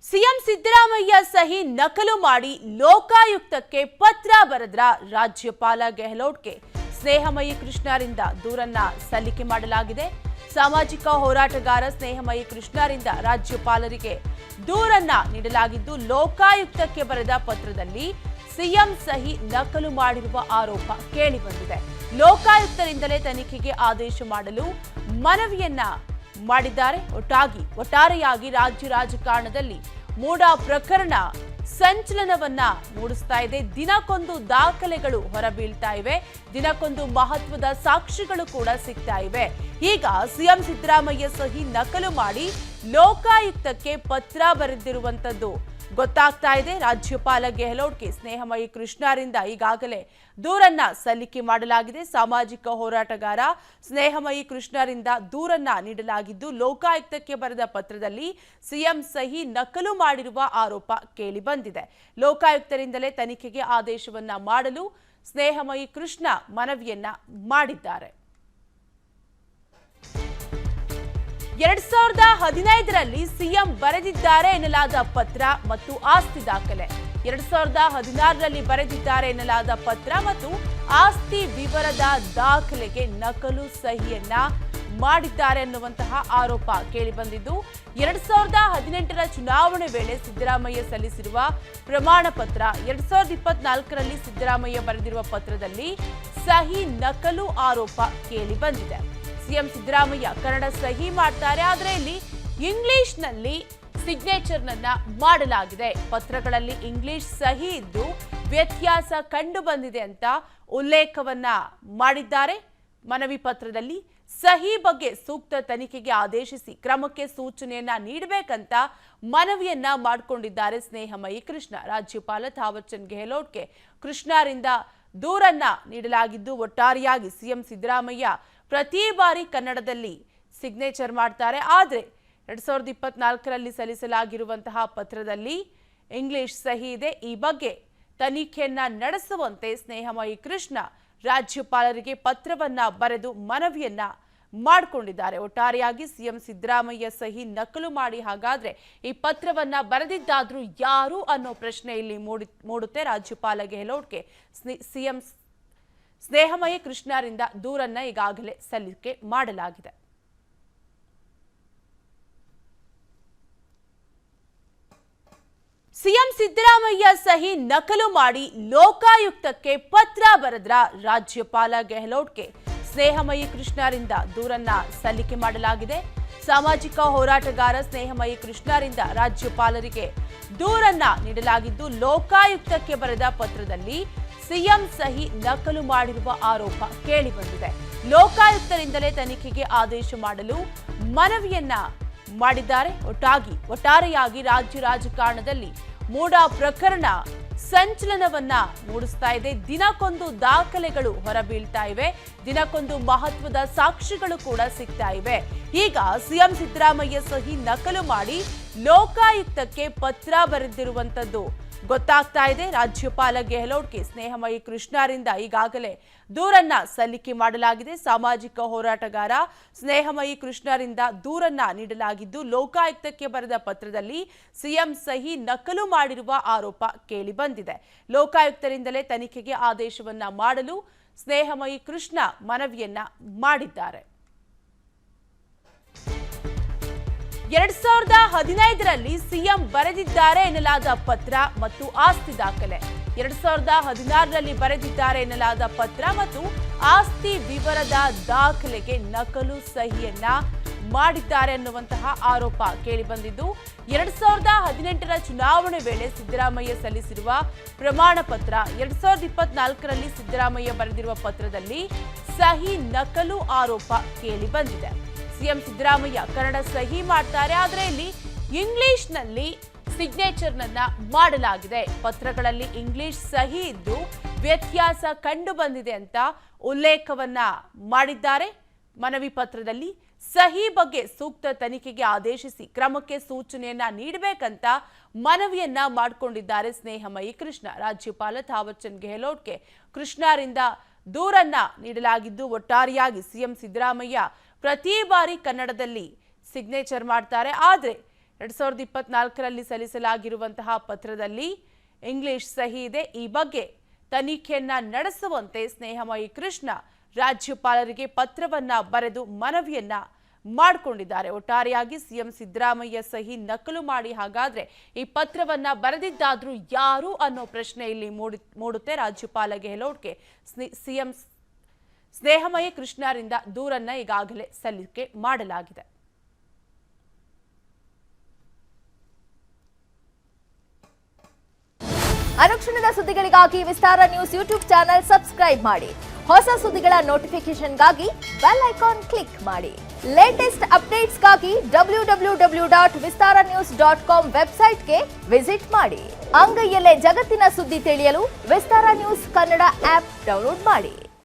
CM Siddaramaiah ಸಹಿ ನಕಲು ಮಾಡಿ ಲೋಕಾಯುಕ್ತಕ್ಕೆ ಪತ್ರ ಬರೆದ್ರ ರಾಜ್ಯಪಾಲ ಗೆಹ್ಲೋಟ್ಗೆ ಸ್ನೇಹಮಯಿ ಕೃಷ್ಣರಿಂದ ದೂರನ್ನ ಸಲ್ಲಿಕೆ ಮಾಡಲಾಗಿದೆ. ಸಾಮಾಜಿಕ ಹೋರಾಟಗಾರ ಸ್ನೇಹಮಯಿ ಕೃಷ್ಣರಿಂದ ರಾಜ್ಯಪಾಲರಿಗೆ ದೂರನ್ನ ನೀಡಲಾಗಿದ್ದು, ಲೋಕಾಯುಕ್ತಕ್ಕೆ ಬರೆದ ಪತ್ರದಲ್ಲಿ ಸಿಎಂ ಸಹಿ ನಕಲು ಮಾಡಿರುವ ಆರೋಪ ಕೇಳಿಬಂದಿದೆ. ಲೋಕಾಯುಕ್ತರಿಂದಲೇ ತನಿಖೆಗೆ ಆದೇಶ ಮಾಡಲು ಮನವಿಯನ್ನ ಮಾಡಿದ್ದಾರೆ. ಒಟ್ಟಾರೆಯಾಗಿ ರಾಜ್ಯ ರಾಜಕಾರಣದಲ್ಲಿ ಮೂಡ ಪ್ರಕರಣ ಸಂಚಲನವನ್ನ ಮೂಡಿಸ್ತಾ ಇದೆ. ದಿನಕ್ಕೊಂದು ದಾಖಲೆಗಳು ಹೊರಬೀಳ್ತಾ ಇವೆ, ದಿನಕ್ಕೊಂದು ಮಹತ್ವದ ಸಾಕ್ಷಿಗಳು ಕೂಡ ಸಿಗ್ತಾ ಇವೆ. ಈಗ ಸಿಎಂ ಸಿದ್ದರಾಮಯ್ಯ ಸಹಿ ನಕಲು ಮಾಡಿ ಲೋಕಾಯುಕ್ತಕ್ಕೆ ಪತ್ರ ಬರೆದಿರುವಂತದ್ದು ಗೊತ್ತಾಗ್ತಾ ಇದೆ. ರಾಜ್ಯಪಾಲ ಗೆಹ್ಲೋಟ್ಗೆ ಸ್ನೇಹಮಯಿ ಕೃಷ್ಣರಿಂದ ಈಗಾಗಲೇ ದೂರನ್ನ ಸಲ್ಲಿಕೆ ಮಾಡಲಾಗಿದೆ. ಸಾಮಾಜಿಕ ಹೋರಾಟಗಾರ ಸ್ನೇಹಮಯಿ ಕೃಷ್ಣರಿಂದ ದೂರನ್ನ ನೀಡಲಾಗಿದ್ದು, ಲೋಕಾಯುಕ್ತಕ್ಕೆ ಬರೆದ ಪತ್ರದಲ್ಲಿ ಸಿಎಂ ಸಹಿ ನಕಲು ಮಾಡಿರುವ ಆರೋಪ ಕೇಳಿಬಂದಿದೆ. ಲೋಕಾಯುಕ್ತರಿಂದಲೇ ತನಿಖೆಗೆ ಆದೇಶವನ್ನ ಮಾಡಲು ಸ್ನೇಹಮಯಿ ಕೃಷ್ಣ ಮನವಿಯನ್ನ ಮಾಡಿದ್ದಾರೆ. 2015ರಲ್ಲಿ ಸಿಎಂ ಬರೆದಿದ್ದಾರೆ ಎನ್ನಲಾದ ಪತ್ರ ಮತ್ತು ಆಸ್ತಿ ದಾಖಲೆ. 2016ರಲ್ಲಿ ಬರೆದಿದ್ದಾರೆ ಎನ್ನಲಾದ ಪತ್ರ ಮತ್ತು ಆಸ್ತಿ ವಿವರದ ದಾಖಲೆಗೆ ನಕಲು ಸಹಿಯನ್ನ ಮಾಡಿದ್ದಾರೆ ಅನ್ನುವಂತಹ ಆರೋಪ ಕೇಳಿಬಂದಿದ್ದು, 2018ರ ಚುನಾವಣೆ ವೇಳೆ ಸಿದ್ದರಾಮಯ್ಯ ಸಲ್ಲಿಸಿರುವ ಪ್ರಮಾಣ ಪತ್ರ, 2024ರಲ್ಲಿ ಸಿದ್ದರಾಮಯ್ಯ ಬರೆದಿರುವ ಪತ್ರದಲ್ಲಿ ಸಹಿ ನಕಲು ಆರೋಪ ಕೇಳಿಬಂದಿದೆ. ಸಿಎಂ ಸಿದ್ದರಾಮಯ್ಯ ಕನ್ನಡ ಸಹಿ ಮಾಡ್ತಾರೆ, ಆದರೆ ಇಲ್ಲಿ ಇಂಗ್ಲಿಷ್ನಲ್ಲಿ ಸಿಗ್ನೇಚರ್ನನ್ನ ಮಾಡಲಾಗಿದೆ. ಪತ್ರಗಳಲ್ಲಿ ಇಂಗ್ಲಿಷ್ ಸಹಿ ಇದ್ದು ವ್ಯತ್ಯಾಸ ಕಂಡು ಬಂದಿದೆ ಅಂತ ಉಲ್ಲೇಖವನ್ನ ಮಾಡಿದ್ದಾರೆ. ಮನವಿ ಪತ್ರದಲ್ಲಿ ಸಹಿ ಬಗ್ಗೆ ಸೂಕ್ತ ತನಿಖೆಗೆ ಆದೇಶಿಸಿ ಕ್ರಮಕ್ಕೆ ಸೂಚನೆಯನ್ನ ನೀಡಬೇಕಂತ ಮನವಿಯನ್ನ ಮಾಡಿಕೊಂಡಿದ್ದಾರೆ ಸ್ನೇಹಮಯಿ ಕೃಷ್ಣ. ರಾಜ್ಯಪಾಲ ಥಾವರ್ ಚಂದ್ ಗೆಹ್ಲೋಟ್ಗೆ ಕೃಷ್ಣರಿಂದ ದೂರನ್ನ ನೀಡಲಾಗಿದ್ದು, ಒಟ್ಟಾರೆಯಾಗಿ ಸಿಎಂ ಸಿದ್ದರಾಮಯ್ಯ ಪ್ರತಿ ಬಾರಿ ಕನ್ನಡದಲ್ಲಿ ಸಿಗ್ನೇಚರ್ ಮಾಡ್ತಾರೆ, ಆದರೆ 2024ರಲ್ಲಿ ಸಲ್ಲಿಸಲಾಗಿರುವಂತಹ ಪತ್ರದಲ್ಲಿ ಇಂಗ್ಲಿಷ್ ಸಹಿ ಇದೆ. ಈ ಬಗ್ಗೆ ತನಿಖೆಯನ್ನ ನಡೆಸುವಂತೆ ಸ್ನೇಹಮಯಿ ಕೃಷ್ಣ ರಾಜ್ಯಪಾಲರಿಗೆ ಪತ್ರವನ್ನ ಬರೆದು ಮನವಿಯನ್ನ ಮಾಡಿಕೊಂಡಿದ್ದಾರೆ. ಒಟ್ಟಾರೆಯಾಗಿ ಸಿಎಂ ಸಿದ್ದರಾಮಯ್ಯ ಸಹಿ ನಕಲು ಮಾಡಿ ಹಾಗಾದ್ರೆ ಈ ಪತ್ರವನ್ನ ಬರೆದಿದ್ದಾದ್ರೂ ಯಾರು ಅನ್ನೋ ಪ್ರಶ್ನೆ ಇಲ್ಲಿ ಮೂಡುತ್ತೆ. ರಾಜ್ಯಪಾಲ ಗೆಹ್ಲೋಟ್ಗೆ ಸಿಎಂ ಸ್ನೇಹಮಯಿ ಕೃಷ್ಣರಿಂದ ದೂರನ್ನ ಈಗಾಗಲೇ ಸಲ್ಲಿಕೆ ಮಾಡಲಾಗಿದೆ. ಸಿಎಂ ಸಿದ್ದರಾಮಯ್ಯ ಸಹಿ ನಕಲು ಮಾಡಿ ಲೋಕಾಯುಕ್ತಕ್ಕೆ ಪತ್ರ ಬರೆದ್ರ ರಾಜ್ಯಪಾಲ ಗೆಹ್ಲೋಟ್ಗೆ ಸ್ನೇಹಮಯಿ ಕೃಷ್ಣರಿಂದ ದೂರನ್ನ ಸಲ್ಲಿಕೆ ಮಾಡಲಾಗಿದೆ. ಸಾಮಾಜಿಕ ಹೋರಾಟಗಾರ ಸ್ನೇಹಮಯಿ ಕೃಷ್ಣರಿಂದ ರಾಜ್ಯಪಾಲರಿಗೆ ದೂರನ್ನ ನೀಡಲಾಗಿದ್ದು, ಲೋಕಾಯುಕ್ತಕ್ಕೆ ಬರೆದ ಪತ್ರದಲ್ಲಿ ಸಿಎಂ ಸಹಿ ನಕಲು ಮಾಡಿರುವ ಆರೋಪ ಕೇಳಿಬಂದಿದೆ. ಲೋಕಾಯುಕ್ತರಿಂದಲೇ ತನಿಖೆಗೆ ಆದೇಶ ಮಾಡಲು ಮನವಿಯನ್ನ ಮಾಡಿದ್ದಾರೆ. ಒಟ್ಟಾರೆಯಾಗಿ ರಾಜ್ಯ ರಾಜಕಾರಣದಲ್ಲಿ ಮೂಡ ಪ್ರಕರಣ ಸಂಚಲನವನ್ನ ಮೂಡಿಸ್ತಾ ಇದೆ. ದಿನಕ್ಕೊಂದು ದಾಖಲೆಗಳು ಹೊರಬೀಳ್ತಾ ಇವೆ, ದಿನಕ್ಕೊಂದು ಮಹತ್ವದ ಸಾಕ್ಷಿಗಳು ಕೂಡ ಸಿಗ್ತಾ ಇವೆ. ಈಗ ಸಿಎಂ ಸಿದ್ದರಾಮಯ್ಯ ಸಹಿ ನಕಲು ಮಾಡಿ ಲೋಕಾಯುಕ್ತಕ್ಕೆ ಪತ್ರ ಬರೆದಿರುವಂತದ್ದು ಗೊತ್ತಾಗ್ತಾ ಇದೆ. ರಾಜ್ಯಪಾಲ ಗೆಹ್ಲೋಟ್ಗೆ ಸ್ನೇಹಮಯಿ ಕೃಷ್ಣರಿಂದ ಈಗಾಗಲೇ ದೂರನ್ನ ಸಲ್ಲಿಕೆ ಮಾಡಲಾಗಿದೆ. ಸಾಮಾಜಿಕ ಹೋರಾಟಗಾರ ಸ್ನೇಹಮಯಿ ಕೃಷ್ಣರಿಂದ ದೂರನ್ನ ನೀಡಲಾಗಿದ್ದು, ಲೋಕಾಯುಕ್ತಕ್ಕೆ ಬರೆದ ಪತ್ರದಲ್ಲಿ ಸಿಎಂ ಸಹಿ ನಕಲು ಮಾಡಿರುವ ಆರೋಪ ಕೇಳಿಬಂದಿದೆ. ಲೋಕಾಯುಕ್ತರಿಂದಲೇ ತನಿಖೆಗೆ ಆದೇಶವನ್ನ ಮಾಡಲು ಸ್ನೇಹಮಯಿ ಕೃಷ್ಣ ಮನವಿಯನ್ನ ಮಾಡಿದ್ದಾರೆ. 2015ರಲ್ಲಿ ಸಿಎಂ ಬರೆದಿದ್ದಾರೆ ಎನ್ನಲಾದ ಪತ್ರ ಮತ್ತು ಆಸ್ತಿ ದಾಖಲೆ. 2016ರಲ್ಲಿ ಬರೆದಿದ್ದಾರೆ ಎನ್ನಲಾದ ಪತ್ರ ಮತ್ತು ಆಸ್ತಿ ವಿವರದ ದಾಖಲೆಗೆ ನಕಲು ಸಹಿಯನ್ನ ಮಾಡಿದ್ದಾರೆ ಅನ್ನುವಂತಹ ಆರೋಪ ಕೇಳಿಬಂದಿದ್ದು, 2018ರ ಚುನಾವಣೆ ವೇಳೆ ಸಿದ್ದರಾಮಯ್ಯ ಸಲ್ಲಿಸಿರುವ ಪ್ರಮಾಣ ಪತ್ರ, 2024ರಲ್ಲಿ ಸಿದ್ದರಾಮಯ್ಯ ಬರೆದಿರುವ ಪತ್ರದಲ್ಲಿ ಸಹಿ ನಕಲು ಆರೋಪ ಕೇಳಿಬಂದಿದೆ. ಸಿಎಂ ಸಿದ್ದರಾಮಯ್ಯ ಕನ್ನಡ ಸಹಿ ಮಾಡ್ತಾರೆ, ಆದರೆ ಇಲ್ಲಿ ಇಂಗ್ಲಿಷ್ನಲ್ಲಿ ಸಿಗ್ನೇಚರ್ನನ್ನ ಮಾಡಲಾಗಿದೆ. ಪತ್ರಗಳಲ್ಲಿ ಇಂಗ್ಲಿಷ್ ಸಹಿ ಇದ್ದು ವ್ಯತ್ಯಾಸ ಕಂಡು ಬಂದಿದೆ ಅಂತ ಉಲ್ಲೇಖವನ್ನ ಮಾಡಿದ್ದಾರೆ. ಮನವಿ ಪತ್ರದಲ್ಲಿ ಸಹಿ ಬಗ್ಗೆ ಸೂಕ್ತ ತನಿಖೆಗೆ ಆದೇಶಿಸಿ ಕ್ರಮಕ್ಕೆ ಸೂಚನೆಯನ್ನ ನೀಡಬೇಕಂತ ಮನವಿಯನ್ನ ಮಾಡಿಕೊಂಡಿದ್ದಾರೆ ಸ್ನೇಹಮಯಿ ಕೃಷ್ಣ. ರಾಜ್ಯಪಾಲ ಥಾವರ್ ಚಂದ್ ಗೆಹ್ಲೋಟ್ಗೆ ಕೃಷ್ಣರಿಂದ ದೂರನ್ನ ನೀಡಲಾಗಿದ್ದು, ಒಟ್ಟಾರೆಯಾಗಿ ಸಿಎಂ ಸಿದ್ದರಾಮಯ್ಯ ಪ್ರತಿ ಬಾರಿ ಕನ್ನಡದಲ್ಲಿ ಸಿಗ್ನೇಚರ್ ಮಾಡ್ತಾರೆ, ಆದರೆ 2024ರಲ್ಲಿ ಸಲ್ಲಿಸಲಾಗಿರುವಂತಹ ಪತ್ರದಲ್ಲಿ ಇಂಗ್ಲಿಷ್ ಸಹಿ ಇದೆ. ಈ ಬಗ್ಗೆ ತನಿಖೆಯನ್ನ ನಡೆಸುವಂತೆ ಸ್ನೇಹಮಯಿ ಕೃಷ್ಣ ರಾಜ್ಯಪಾಲರಿಗೆ ಪತ್ರವನ್ನ ಬರೆದು ಮನವಿಯನ್ನ ಮಾಡಿಕೊಂಡಿದ್ದಾರೆ. ಒಟ್ಟಾರೆಯಾಗಿ ಸಿಎಂ ಸಿದ್ದರಾಮಯ್ಯ ಸಹಿ ನಕಲು ಮಾಡಿ ಹಾಗಾದ್ರೆ ಈ ಪತ್ರವನ್ನ ಬರೆದಿದ್ದಾದ್ರೂ ಯಾರು ಅನ್ನೋ ಪ್ರಶ್ನೆ ಇಲ್ಲಿ ಮೂಡುತ್ತೆ. ರಾಜ್ಯಪಾಲ ಗೆಹ್ಲೋಟ್ಗೆ ಸಿಎಂ ಸ್ನೇಹಮಯಿ ಕೃಷ್ಣರಿಂದ ದೂರನ್ನ ಈಗಾಗಲೇ ಸಲ್ಲಿಕೆ ಮಾಡಲಾಗಿದೆ. ಅನುಕ್ಷಣದ ಸುದ್ದಿಗಳಿಗಾಗಿ ವಿಸ್ತಾರ ನ್ಯೂಸ್ ಯೂಟ್ಯೂಬ್ ಚಾನೆಲ್ ಸಬ್ಸ್ಕ್ರೈಬ್ ಮಾಡಿ. ಹೊಸ ಸುದ್ದಿಗಳ ನೋಟಿಫಿಕೇಶನ್ಗಾಗಿ ಬೆಲ್ ಐಕಾನ್ ಕ್ಲಿಕ್ ಮಾಡಿ. ಲೇಟೆಸ್ಟ್ ಅಪ್ಡೇಟ್ಸ್ಗಾಗಿ www.vistaranews.com ವೆಬ್ಸೈಟ್ಗೆ ವಿಸಿಟ್ ಮಾಡಿ. ಅಂಗೈಯಲ್ಲೇ ಜಗತ್ತಿನ ಸುದ್ದಿ ತಿಳಿಯಲು ವಿಸ್ತಾರ ನ್ಯೂಸ್ ಕನ್ನಡ ಆಪ್ ಡೌನ್ಲೋಡ್ ಮಾಡಿ.